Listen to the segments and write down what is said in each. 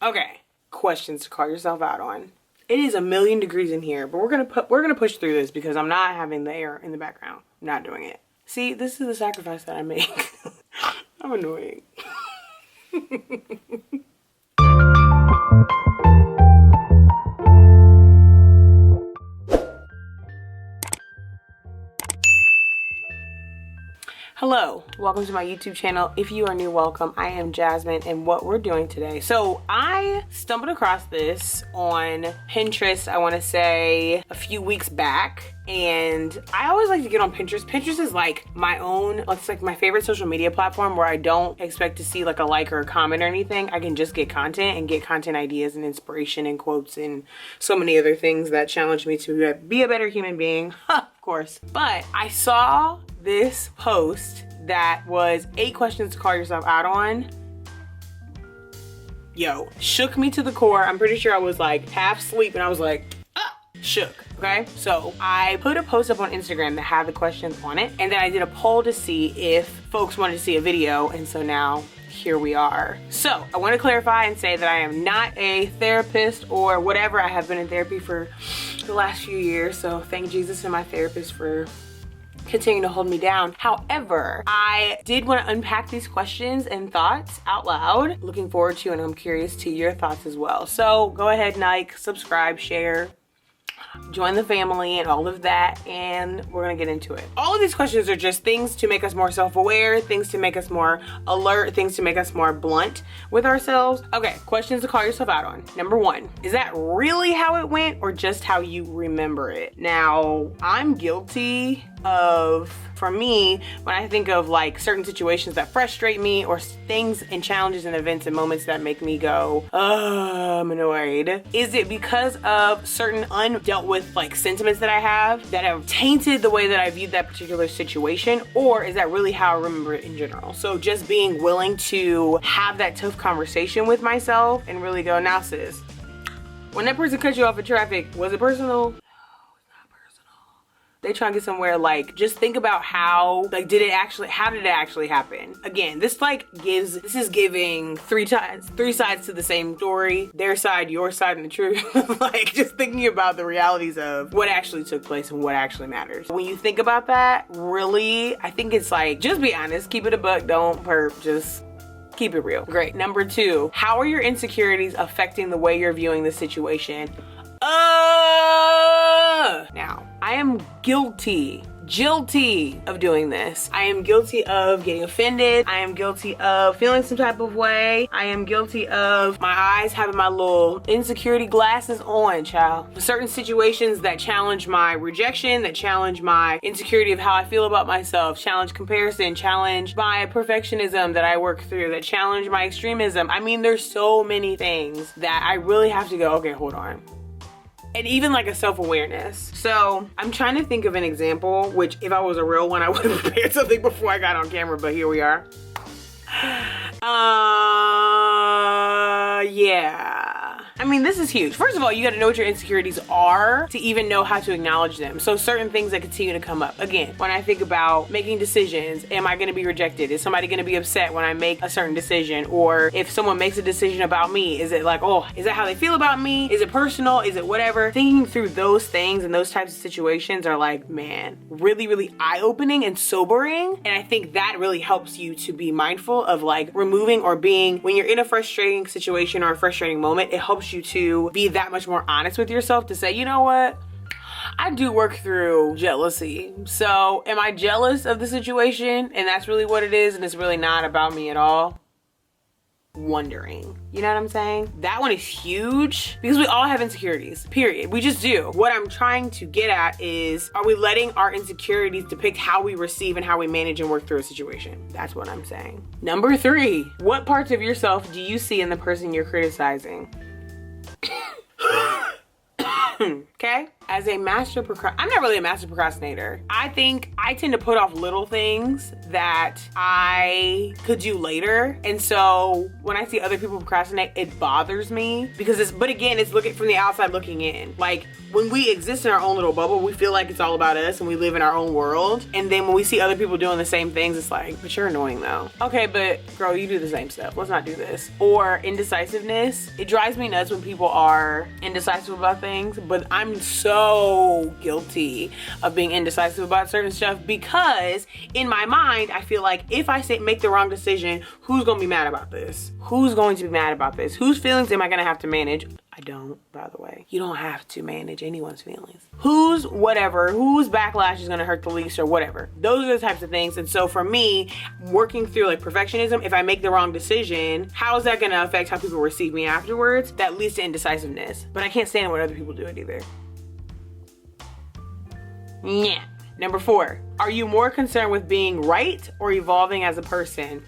Okay, questions to call yourself out on. It is 1,000,000 degrees in here, but we're gonna push through this because I'm not having the air in the background. I'm not doing it. See, this is the sacrifice that I make. I'm annoying. Hello, welcome to my YouTube channel. If you are new, welcome. I am Jasmine, and what we're doing today. So I stumbled across this on Pinterest, I want to say a few weeks back. And I always like to get on Pinterest. Pinterest is like my own, it's like my favorite social media platform where I don't expect to see like a like or a comment or anything. I can just get content and get content ideas and inspiration and quotes and so many other things that challenge me to be a better human being, of course. But I saw this post that was 8 questions to call yourself out on. Yo, shook me to the core. I'm pretty sure I was like half asleep and I was like, shook. Okay, so I put a post up on Instagram that had the questions on it, and then I did a poll to see if folks wanted to see a video, and so now here we are. So I want to clarify and say that I am not a therapist or whatever. I have been in therapy for the last few years, so thank Jesus and my therapist for continuing to hold me down. However, I did want to unpack these questions and thoughts out loud. Looking forward to, and I'm curious to your thoughts as well. So go ahead, like, subscribe, share, join the family and all of that, and we're gonna get into it. All of these questions are just things to make us more self-aware, things to make us more alert, things to make us more blunt with ourselves. Okay, questions to call yourself out on. Number 1, is that really how it went or just how you remember it? Now, I'm guilty of, for me, when I think of like certain situations that frustrate me or things and challenges and events and moments that make me go, I'm annoyed. Is it because of certain undealt with like sentiments that I have that have tainted the way that I viewed that particular situation, or is that really how I remember it in general? So just being willing to have that tough conversation with myself and really go, now sis, when that person cut you off in traffic, was it personal? They trying to get somewhere, like, just think about how, like, how did it actually happen? Again, this is giving 3 sides to the same story, their side, your side, and the truth. Like, just thinking about the realities of what actually took place and what actually matters. When you think about that, really, I think it's like, just be honest, keep it a buck, don't perp, just keep it real. Great. Number 2, how are your insecurities affecting the way you're viewing the situation? Now, I am guilty of doing this. I am guilty of getting offended. I am guilty of feeling some type of way. I am guilty of my eyes having my little insecurity glasses on, child. Certain situations that challenge my rejection, that challenge my insecurity of how I feel about myself, challenge comparison, challenge my perfectionism that I work through, that challenge my extremism. I mean, there's so many things that I really have to go, okay, hold on. And even like a self-awareness. So I'm trying to think of an example, which if I was a real one, I would have prepared something before I got on camera, but here we are. Yeah. I mean, this is huge. First of all, you gotta know what your insecurities are to even know how to acknowledge them. So certain things that continue to come up. Again, when I think about making decisions, am I gonna be rejected? Is somebody gonna be upset when I make a certain decision? Or if someone makes a decision about me, is it like, oh, is that how they feel about me? Is it personal? Is it whatever? Thinking through those things and those types of situations are like, man, really, really eye-opening and sobering. And I think that really helps you to be mindful of like removing or being, when you're in a frustrating situation or a frustrating moment, it helps you to be that much more honest with yourself to say, you know what? I do work through jealousy. So am I jealous of the situation? And that's really what it is, and it's really not about me at all? Wondering. You know what I'm saying? That one is huge because we all have insecurities, period. We just do. What I'm trying to get at is, are we letting our insecurities depict how we receive and how we manage and work through a situation? That's what I'm saying. Number 3, what parts of yourself do you see in the person you're criticizing? Okay? As a I'm not really a master procrastinator. I think I tend to put off little things that I could do later. And so when I see other people procrastinate, it bothers me because but again, it's looking from the outside looking in. Like when we exist in our own little bubble, we feel like it's all about us and we live in our own world. And then when we see other people doing the same things, it's like, but you're annoying though. Okay, but girl, you do the same stuff. Let's not do this. Or indecisiveness. It drives me nuts when people are indecisive about things, but I'm so guilty of being indecisive about certain stuff because in my mind, I feel like if I make the wrong decision, who's gonna be mad about this? Who's going to be mad about this? Whose feelings am I gonna have to manage? I don't, by the way. You don't have to manage anyone's feelings. Whose backlash is gonna hurt the least or whatever. Those are the types of things. And so for me, working through like perfectionism, if I make the wrong decision, how is that gonna affect how people receive me afterwards? That leads to indecisiveness. But I can't stand when other people do it either. Yeah. Number 4, are you more concerned with being right or evolving as a person?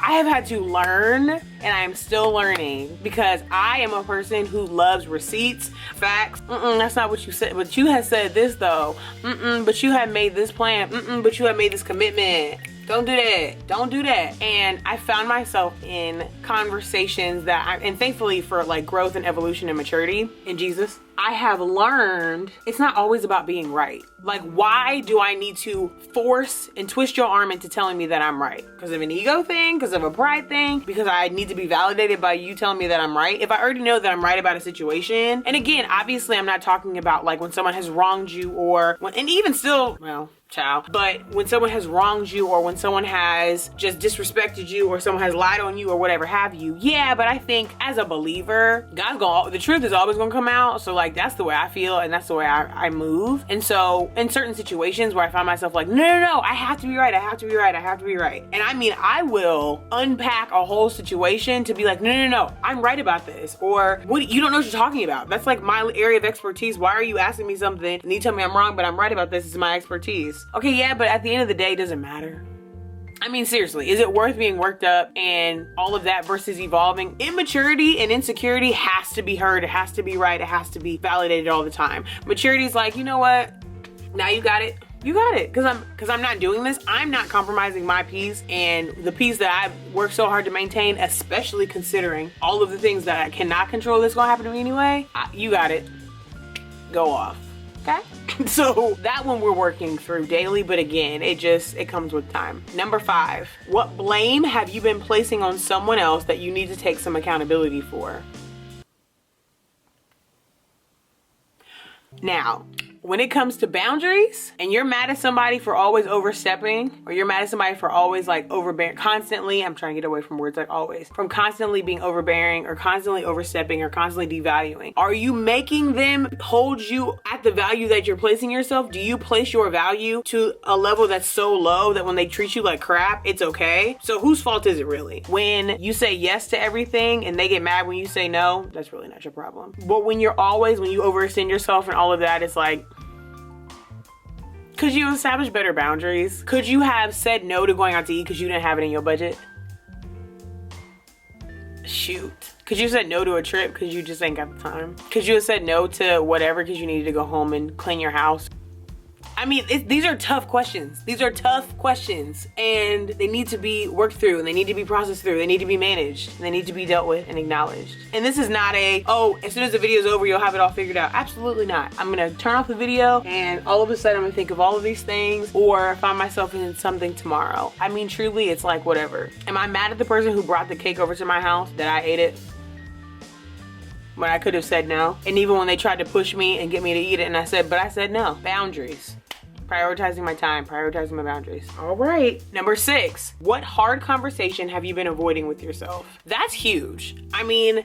I have had to learn, and I am still learning, because I am a person who loves receipts, facts. That's not what you said, but you had said this though. But you had made this plan. But you had made this commitment. Don't do that. Don't do that. And I found myself in conversations and thankfully for like growth and evolution and maturity in Jesus, I have learned it's not always about being right. Like, why do I need to force and twist your arm into telling me that I'm right? Because of an ego thing? Because of a pride thing? Because I need to be validated by you telling me that I'm right? If I already know that I'm right about a situation, and again, obviously I'm not talking about like when someone has wronged you and even still, well, child, but when someone has wronged you or when someone has just disrespected you or someone has lied on you or whatever have you, yeah, but I think as a believer, the truth is always gonna come out. So like that's the way I feel and that's the way I move. And so in certain situations where I find myself like, no, I have to be right, I have to be right, I have to be right. And I mean, I will unpack a whole situation to be like, no, I'm right about this. Or you don't know what you're talking about. That's like my area of expertise. Why are you asking me something and you tell me I'm wrong, but I'm right about this? It's my expertise. Okay, yeah, but at the end of the day, it doesn't matter. I mean, seriously, is it worth being worked up and all of that versus evolving? Immaturity and insecurity has to be heard. It has to be right. It has to be validated all the time. Maturity is like, you know what? Now you got it. You got it. Because I'm not doing this. I'm not compromising my peace and the peace that I've worked so hard to maintain, especially considering all of the things that I cannot control that's going to happen to me anyway. You got it. Go off. Okay? So that one we're working through daily, but again, it comes with time. Number 5, what blame have you been placing on someone else that you need to take some accountability for? Now, when it comes to boundaries and you're mad at somebody for always overstepping, or you're mad at somebody for always like overbearing, constantly, I'm trying to get away from words like always, from constantly being overbearing or constantly overstepping or constantly devaluing, are you making them hold you at the value that you're placing yourself? Do you place your value to a level that's so low that when they treat you like crap, it's okay? So whose fault is it really? When you say yes to everything and they get mad when you say no, that's really not your problem. But when you overextend yourself and all of that, it's like, could you establish better boundaries? Could you have said no to going out to eat because you didn't have it in your budget? Shoot. Could you have said no to a trip because you just ain't got the time? Could you have said no to whatever because you needed to go home and clean your house? I mean, these are tough questions. These are tough questions and they need to be worked through and they need to be processed through. They need to be managed and they need to be dealt with and acknowledged. And this is not as soon as the video is over, you'll have it all figured out. Absolutely not. I'm gonna turn off the video and all of a sudden I'm gonna think of all of these things or find myself in something tomorrow. I mean, truly, it's like whatever. Am I mad at the person who brought the cake over to my house that I ate it? When I could have said no. And even when they tried to push me and get me to eat it and I said no. Boundaries. Prioritizing my time, prioritizing my boundaries. All right. Number 6, what hard conversation have you been avoiding with yourself? That's huge. I mean,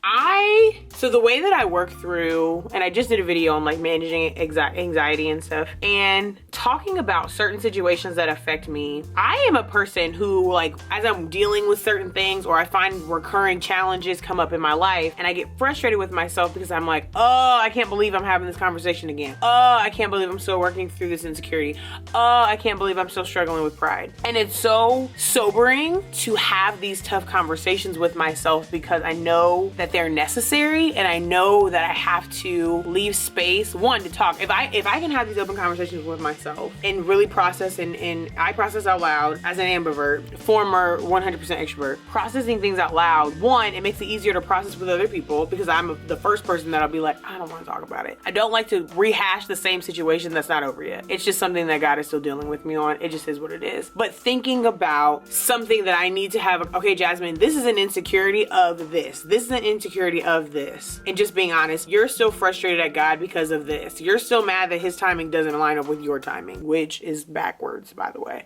so the way that I work through, and I just did a video on like managing anxiety and stuff, and talking about certain situations that affect me. I am a person who, like, as I'm dealing with certain things or I find recurring challenges come up in my life and I get frustrated with myself because I'm like, oh, I can't believe I'm having this conversation again. Oh, I can't believe I'm still working through this insecurity. say, oh, I can't believe I'm still struggling with pride. And it's so sobering to have these tough conversations with myself because I know that they're necessary and I know that I have to leave space, one, to talk. If I can have these open conversations with myself and really process, and I process out loud as an ambivert, former 100% extrovert, processing things out loud, one, it makes it easier to process with other people because I'm the first person that I'll be like, I don't want to talk about it. I don't like to rehash the same situation that's not over yet. It's just something that God is still dealing with me on. It just is what it is. But thinking about something that I need to have, okay, Jasmine, this is an insecurity of this. This is an insecurity of this. And just being honest, you're still frustrated at God because of this. You're still mad that his timing doesn't line up with your timing, which is backwards, by the way.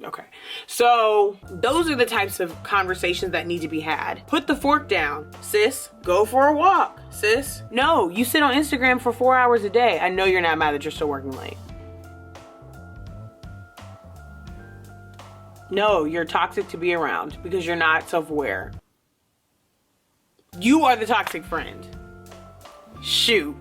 Okay. So those are the types of conversations that need to be had. Put the fork down. Sis, go for a walk. Sis, no, you sit on Instagram for 4 hours a day. I know you're not mad that you're still working late. No, you're toxic to be around because you're not self-aware. You are the toxic friend. Shoot.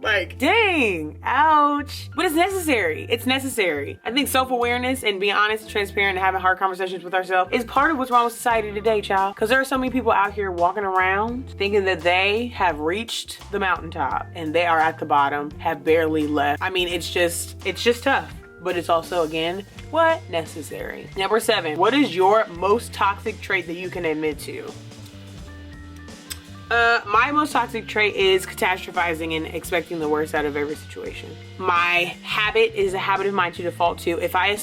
Like, dang, ouch. But it's necessary. It's necessary. I think self-awareness and being honest, transparent, and having hard conversations with ourselves is part of what's wrong with society today, child. Because there are so many people out here walking around thinking that they have reached the mountaintop and they are at the bottom, have barely left. I mean, it's just tough. But it's also, again, what? Necessary. Number 7, what is your most toxic trait that you can admit to? My most toxic trait is catastrophizing and expecting the worst out of every situation. My habit is a habit of mine to default to. If I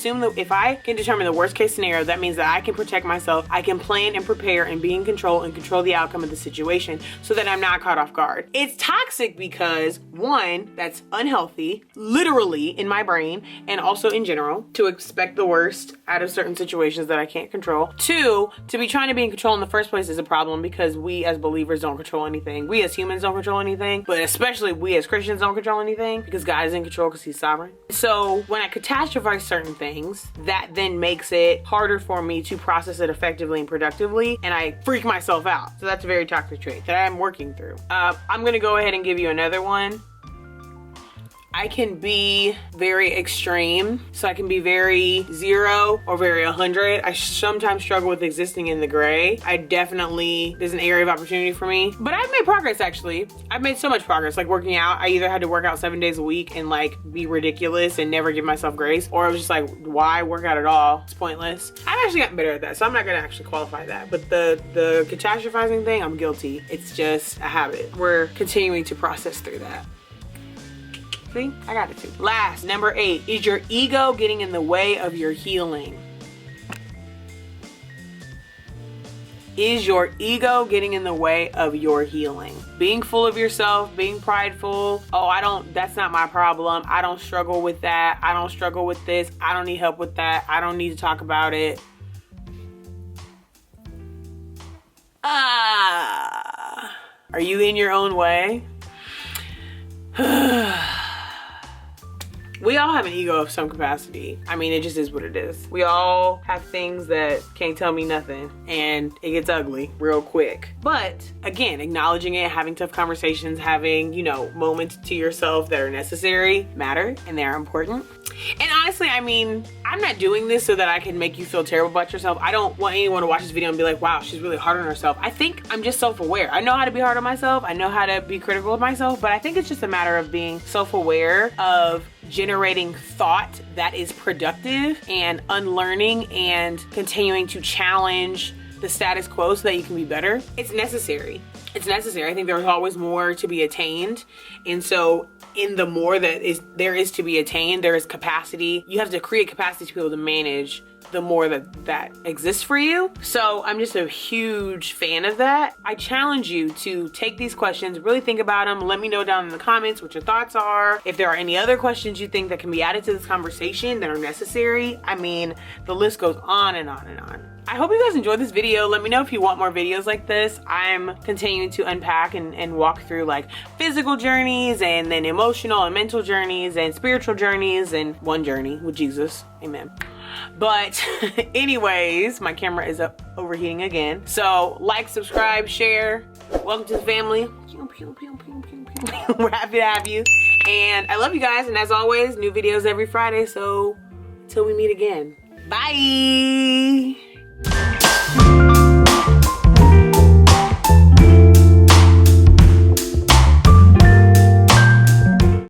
can determine the worst case scenario, that means that I can protect myself. I can plan and prepare and be in control and control the outcome of the situation so that I'm not caught off guard. It's toxic because, one, that's unhealthy, literally in my brain and also in general, to expect the worst out of certain situations that I can't control. 2, to be trying to be in control in the first place is a problem because we as believers don't control anything. We as humans don't control anything, but especially we as Christians don't control anything because God is in control because he's sovereign. So when I catastrophize certain things, that then makes it harder for me to process it effectively and productively, and I freak myself out. So that's a very toxic trait that I'm working through. I'm gonna go ahead and give you another one. I can be very extreme. So I can be very 0 or very 100. I sometimes struggle with existing in the gray. There's an area of opportunity for me. But I've made progress, actually. I've made so much progress. Like working out, I either had to work out 7 days a week and like be ridiculous and never give myself grace, or I was just like, why work out at all? It's pointless. I've actually gotten better at that, so I'm not gonna actually qualify that. But the catastrophizing thing, I'm guilty. It's just a habit. We're continuing to process through that. See, I got it too. Last, number 8, is your ego getting in the way of your healing? Is your ego getting in the way of your healing? Being full of yourself, being prideful. Oh, that's not my problem. I don't struggle with that. I don't struggle with this. I don't need help with that. I don't need to talk about it. Are you in your own way? We all have an ego of some capacity. I mean, it just is what it is. We all have things that can't tell me nothing, and it gets ugly real quick. But again, acknowledging it, having tough conversations, having, moments to yourself that are necessary matter, and they're important. And honestly, I mean, I'm not doing this so that I can make you feel terrible about yourself. I don't want anyone to watch this video and be like, wow, she's really hard on herself. I think I'm just self-aware. I know how to be hard on myself. I know how to be critical of myself, but I think it's just a matter of being self-aware of generating thought that is productive and unlearning and continuing to challenge the status quo so that you can be better. It's necessary. It's necessary. I think there's always more to be attained. And so in the more that there is to be attained, there is capacity. You have to create capacity to be able to manage the more that exists for you. So I'm just a huge fan of that. I challenge you to take these questions, really think about them. Let me know down in the comments what your thoughts are. If there are any other questions you think that can be added to this conversation that are necessary. I mean, the list goes on and on and on. I hope you guys enjoyed this video. Let me know if you want more videos like this. I'm continuing to unpack and walk through like physical journeys and then emotional and mental journeys and spiritual journeys and one journey with Jesus. Amen. But anyways, my camera is overheating again. So like, subscribe, share. Welcome to the family. We're happy to have you. And I love you guys, and as always, new videos every Friday, so until we meet again, bye.